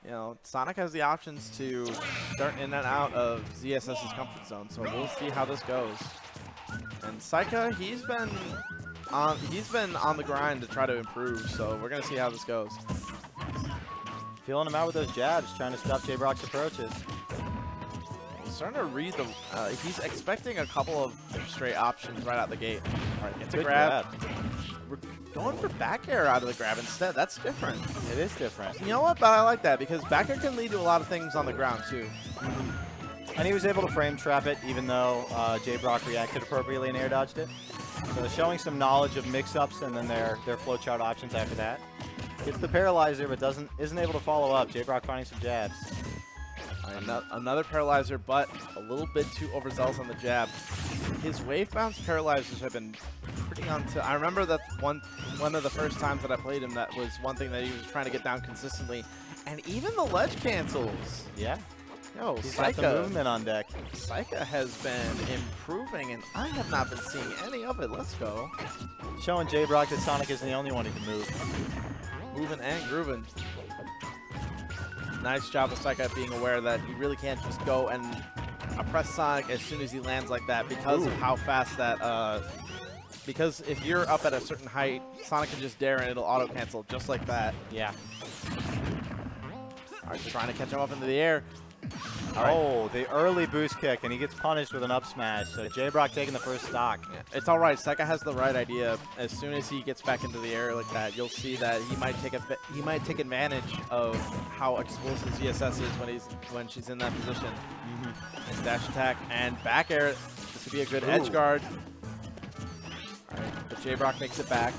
you know, Sonic has the options to start in and out of ZSS's comfort zone, so we'll see how this goes. And Saika, he's been on the grind to try to improve, so we're gonna see how this goes. Feeling him out with those jabs, trying to stop Jbrock's approaches. He's starting to read the. He's expecting a couple of straight options right out the gate. All right, gets a grab. We're going for back air out of the grab instead. That's different. It is different. You know what? But I like that because back air can lead to a lot of things on the ground too. And he was able to frame trap it, even though Jbrock reacted appropriately and air dodged it. So showing some knowledge of mix-ups and then their flowchart options after that. Gets the paralyzer, but isn't able to follow up. Jbrock finding some jabs. Another paralyzer, but a little bit too overzealous on the jab. His wave bounce paralyzers have been pretty I remember that one of the first times that I played him, that was one thing that he was trying to get down consistently. And even the ledge cancels. Yeah. Yo, He's got the movement on deck. Saika has been improving, and I have not been seeing any of it. Let's go. Showing Jbrock that Sonic isn't the only one who can move. Moving and grooving. Nice job of Saika being aware that he really can't just go and press Sonic as soon as he lands like that because of how fast that. Because if you're up at a certain height, Sonic can just dare and it'll auto cancel just like that. Yeah. All right, trying to catch him up into the air. Oh, the early boost kick, and he gets punished with an up smash. So Jbrock taking the first stock. Yeah, it's all right. Saika has the right idea. As soon as he gets back into the air like that, you'll see that he might take advantage of how explosive ZSS is when she's in that position. Nice dash attack and back air. This could be a good edge guard. All right, but Jbrock makes it back.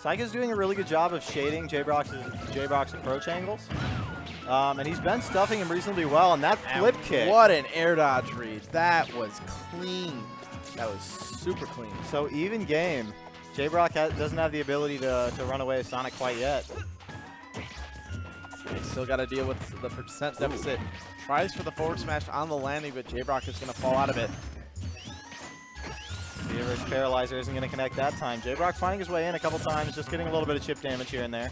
Saika's doing a really good job of shading Jbrock's approach angles. And he's been stuffing him reasonably well, and that flip kick. What an air dodge read. That was clean. That was super clean. So even game. Jbrock doesn't have the ability to run away with Sonic quite yet. He's still got to deal with the percent deficit. Tries for the forward smash on the landing, but Jbrock is going to fall out of it. The reverse paralyzer isn't going to connect that time. Jbrock finding his way in a couple times, just getting a little bit of chip damage here and there.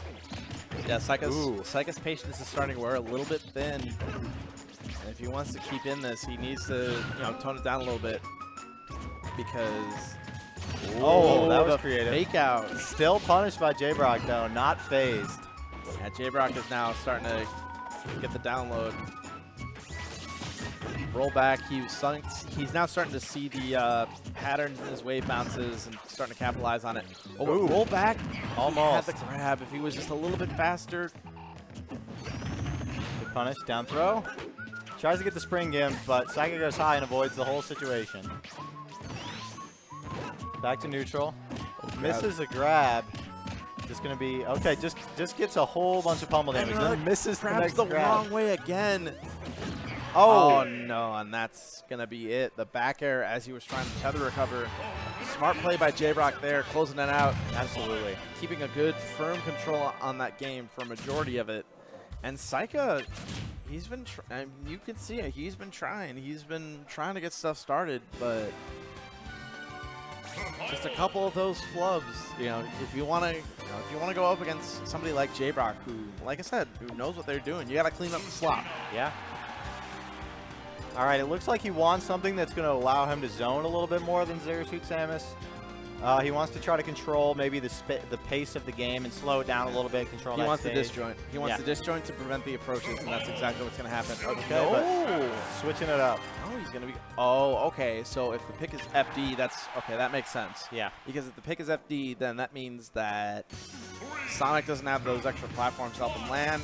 Yeah, Saika's patience is starting to wear a little bit thin. And if he wants to keep in this, he needs to, tone it down a little bit. Because that was creative. Fake out. Still punished by Jbrock though, not phased. Yeah, Jbrock is now starting to get the download. Roll back. He's now starting to see the patterns in his wave bounces and starting to capitalize on it. Oh, roll back. Almost. He had the grab. If he was just a little bit faster. Good punish. Down throw. Tries to get the spring gimp, but Saika goes high and avoids the whole situation. Back to neutral. Misses a grab. Just going to be, okay, just gets a whole bunch of pummel damage. Then misses the next grab. the wrong way again. Oh, no, and that's going to be it. The back air as he was trying to tether recover. Smart play by Jbrock there, closing it out. Absolutely. Keeping a good, firm control on that game for a majority of it. And Saika, he's been, you can see it, he's been trying. He's been trying to get stuff started, but just a couple of those flubs. If you want to go up against somebody like Jbrock, who, like I said, who knows what they're doing, you got to clean up the slop. Yeah. All right, it looks like he wants something that's going to allow him to zone a little bit more than Zero Suit Samus. He wants to try to control maybe the pace of the game and slow it down a little bit, control that stage. He wants the disjoint. He wants the disjoint to prevent the approaches, and that's exactly what's going to happen. Okay, but switching it up. Oh, he's going to be... Oh, okay. So if the pick is FD, that's... Okay, that makes sense. Yeah. Because if the pick is FD, then that means that Sonic doesn't have those extra platforms to help him land.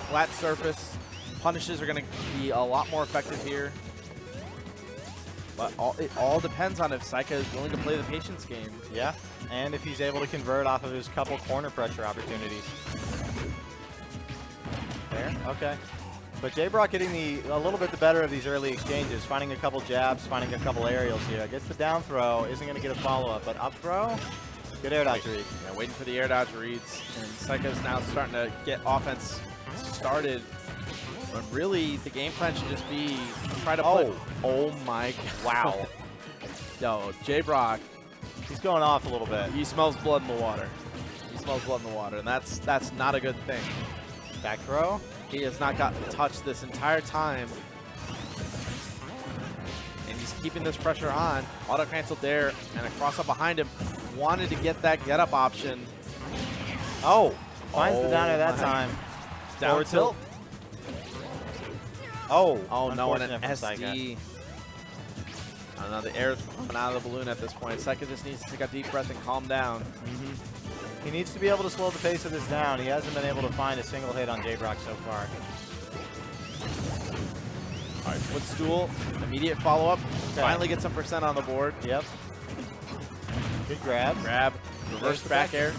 Flat surface. Punishes are going to be a lot more effective here. But it all depends on if Saika is willing to play the patience game. Yeah, and if he's able to convert off of his couple corner pressure opportunities. There, okay. But Jbrock getting a little bit the better of these early exchanges, finding a couple jabs, finding a couple aerials here. Gets the down throw, isn't going to get a follow-up, but up throw, good air dodge read. Yeah, waiting for the air dodge reads, and Saika's now starting to get offense started. But really, the game plan should just be try to play. Oh my God. Wow. Yo, Jbrock. He's going off a little bit. He smells blood in the water. He smells blood in the water, and that's not a good thing. Back throw. He has not gotten touched this entire time. And he's keeping this pressure on. Auto cancel there and a cross up behind him. Wanted to get that get up option. Oh, finds the down air that time. Down Forward tilt. Oh, No, and an unfortunate for Saika. SD. I don't know, the air is coming out of the balloon at this point. Saika just needs to take a deep breath and calm down. He needs to be able to slow the pace of this down. He hasn't been able to find a single hit on JbrockPony so far. All right, footstool, immediate follow-up. Okay. Finally get some percent on the board. Yep. Good grab. Grab, reverse back air.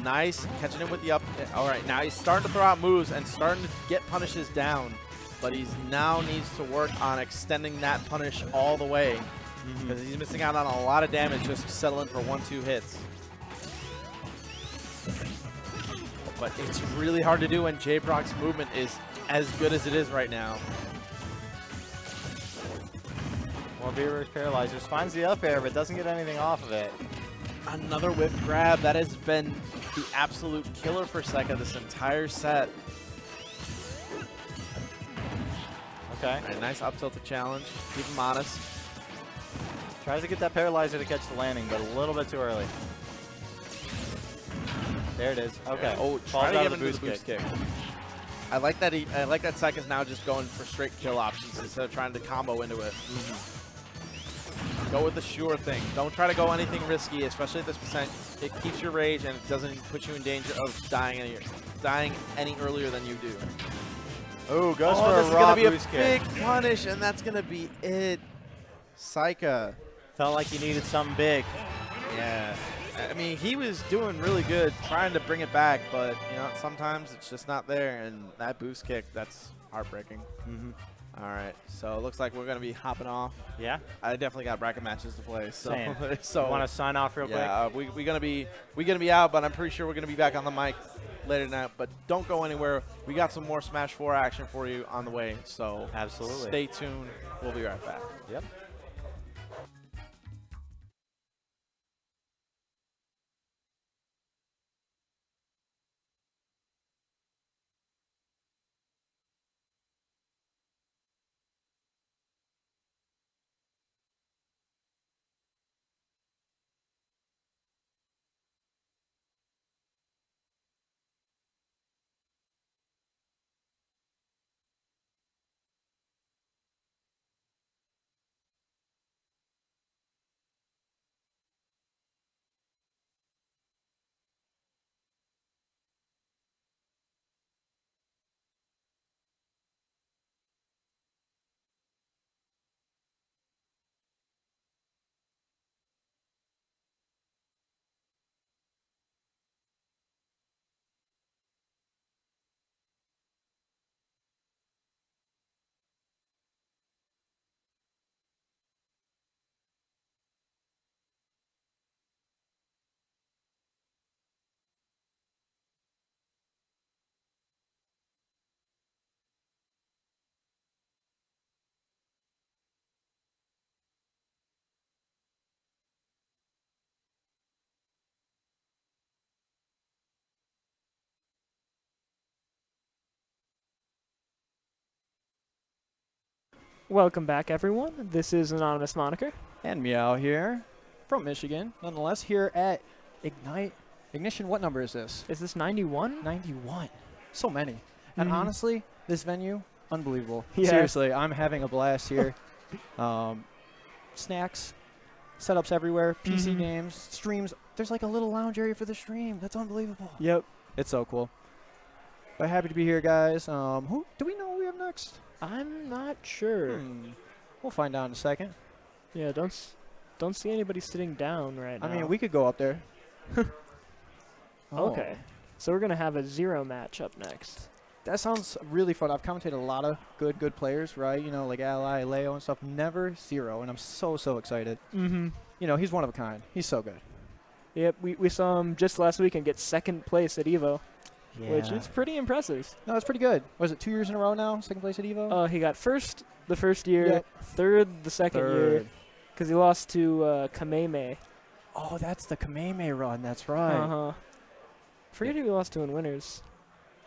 Nice, catching him with the up. All right, now he's starting to throw out moves and starting to get punishes down. But he's now needs to work on extending that punish all the way. Because he's missing out on a lot of damage just settling for 1-2 hits. But it's really hard to do when JbrockPony's movement is as good as it is right now. More V-reverse paralyzers. Finds the up air, but doesn't get anything off of it. Another whip grab. That has been the absolute killer for Saika this entire set. Okay. All right, nice up tilt to challenge. Keep him honest. Tries to get that paralyzer to catch the landing, but a little bit too early. There it is. Okay. Yeah. Oh, Falls try to out get of him to the boost kick. I like that. I like that Saika's now just going for straight kill options instead of trying to combo into it. Go with the sure thing. Don't try to go anything risky, especially at this percent. It keeps your rage and it doesn't put you in danger of dying any earlier than you do. Oh, goes for this a is raw gonna be a boost big kick. punish, and that's gonna be it. Saika. Felt like he needed something big. Yeah. I mean, he was doing really good trying to bring it back, but you know, sometimes it's just not there, and that boost kick, that's heartbreaking. All right, so it looks like we're gonna be hopping off. Yeah. I definitely got bracket matches to play, so Same. so Want to sign off real quick? yeah, we're gonna be out, but I'm pretty sure we're gonna be back on the mic later tonight. But don't go anywhere. We got some more Smash 4 action for you on the way, so Absolutely. stay tuned. We'll be right back. Yep. Welcome back, everyone. This is Anonymous Moniker. And Meow here from Michigan, nonetheless, here at Ignition. What number is this? Is this 91? 91. So many. And Mhm. honestly, this venue, unbelievable. Yeah. Seriously, I'm having a blast here. Snacks, setups everywhere, PC Mhm. games, streams. There's like a little lounge area for the stream. That's unbelievable. Yep. It's so cool. But happy to be here, guys. Who do we know who we have next? I'm not sure. We'll find out in a second. Yeah, don't see anybody sitting down right now. I mean, we could go up there. Oh. Okay. So we're going to have a 0 match up next. That sounds really fun. I've commentated a lot of good players, right? You know, like Ally, Leo, and stuff. Never 0, and I'm so excited. Mm-hmm. You know, he's one of a kind. He's so good. Yep, we saw him just last week and get 2nd place at EVO, which is pretty impressive. No, it's pretty good. Was it 2 years in a row now? 2nd place at EVO? He got 1st the first year, Yep. 3rd the 2nd year, Third. because he lost to Kameme. Oh, that's the Kameme run. That's right. Uh-huh. Forget who he lost to in winners.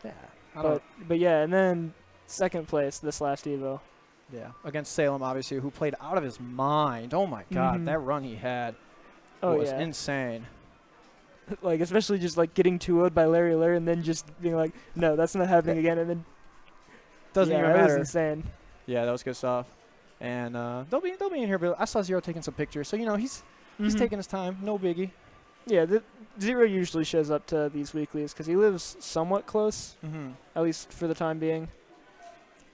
Yeah. But yeah, and then second place this last Evo. Yeah, against Salem, obviously, who played out of his mind. Oh my God, that run he had was insane. Like, especially just like getting 2-0'd by Larry and then just being like, no, that's not happening again, and then doesn't even that was matter. insane. Yeah, that was good stuff. And they'll be in here, but I saw Zero taking some pictures, so he's taking his time, no biggie. Yeah, Zero usually shows up to these weeklies because he lives somewhat close, at least for the time being.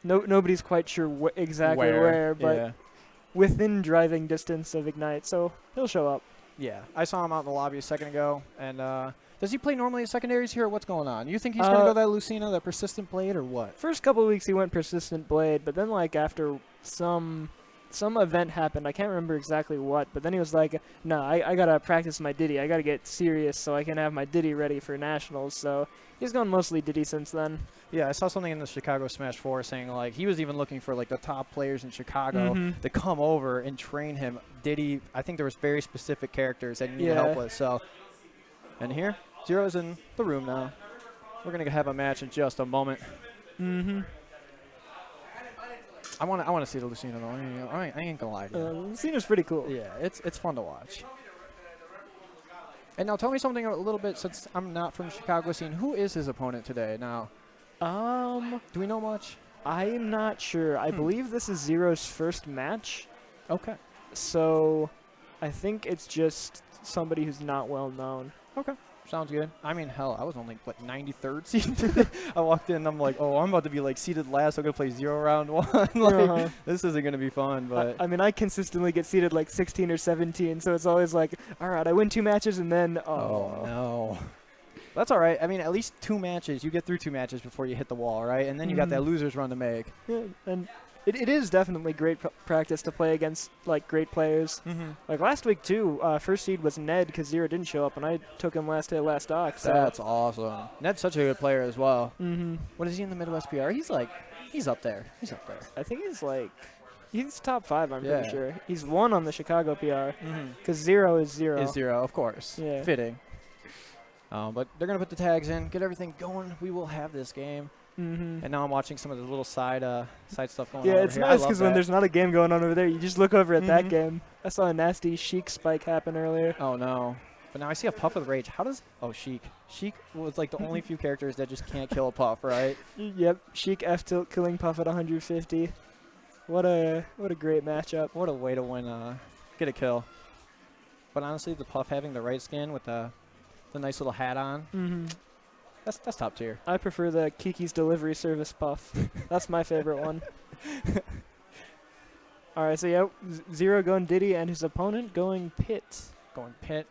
Nobody's quite sure exactly where, but within driving distance of Ignite, so he'll show up. Yeah, I saw him out in the lobby a second ago. And does he play normally at secondaries here, or what's going on? You think he's going to go that Lucina, that Persistent Blade, or what? First couple of weeks he went Persistent Blade, but then like after some event happened, I can't remember exactly what, but then he was like, no, I got to practice my Diddy. I got to get serious so I can have my Diddy ready for Nationals. So he's gone mostly Diddy since then. Yeah, I saw something in the Chicago Smash 4 saying, like, he was even looking for, like, the top players in Chicago to come over and train him. Diddy, I think there was very specific characters that he needed help with. So, and here, Zero's in the room now. We're going to have a match in just a moment. I want to see the Lucina, though. I ain't going to lie to you. Lucina's pretty cool. Yeah, it's fun to watch. And now tell me something a little bit, since I'm not from the Chicago scene. Who is his opponent today now? Do we know much? I'm not sure. I believe this is Zero's first match. Okay. So I think it's just somebody who's not well known. Okay. Sounds good. I mean, hell, I was only, like, 93rd seed. I walked in, I'm like, oh, I'm about to be, like, seated last. I'm going to play 0 round 1. Like, this isn't going to be fun, but. I mean, I consistently get seated, like, 16 or 17, so it's always like, all right, I win 2 matches, and then, oh no. That's all right. I mean, at least 2 matches. You get through 2 matches before you hit the wall, right? And then you got that loser's run to make. Yeah, and it is definitely great practice to play against, like, great players. Like, last week, too, first seed was Ned because Zero didn't show up, and I took him last day, last dock. So. That's awesome. Ned's such a good player as well. What is he in the Midwest PR? He's up there. He's up there. I think he's top 5, I'm pretty sure. He's 1 on the Chicago PR because 0 is 0. Is 0, of course. Yeah. Fitting. But they're going to put the tags in, get everything going. We will have this game. And now I'm watching some of the little side stuff going on. Yeah, it's nice because when there's not a game going on over there, you just look over at that game. I saw a nasty Sheik spike happen earlier. Oh, no. But now I see a Puff with Rage. How does... Oh, Sheik. Sheik was like the only few characters that just can't kill a Puff, right? Yep. Sheik F-tilt killing Puff at 150. What a great matchup. What a way to win, get a kill. But honestly, the Puff having the right skin with the nice little hat on, that's top tier. I prefer the Kiki's Delivery Service Puff. That's my favorite one. All right, so yeah, Zero going Diddy and his opponent going Pit. Going Pit.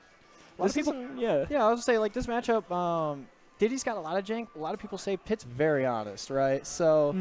A lot of people, yeah. Yeah, I was gonna say, like, this matchup, Diddy's got a lot of jank. A lot of people say Pit's very honest, right? So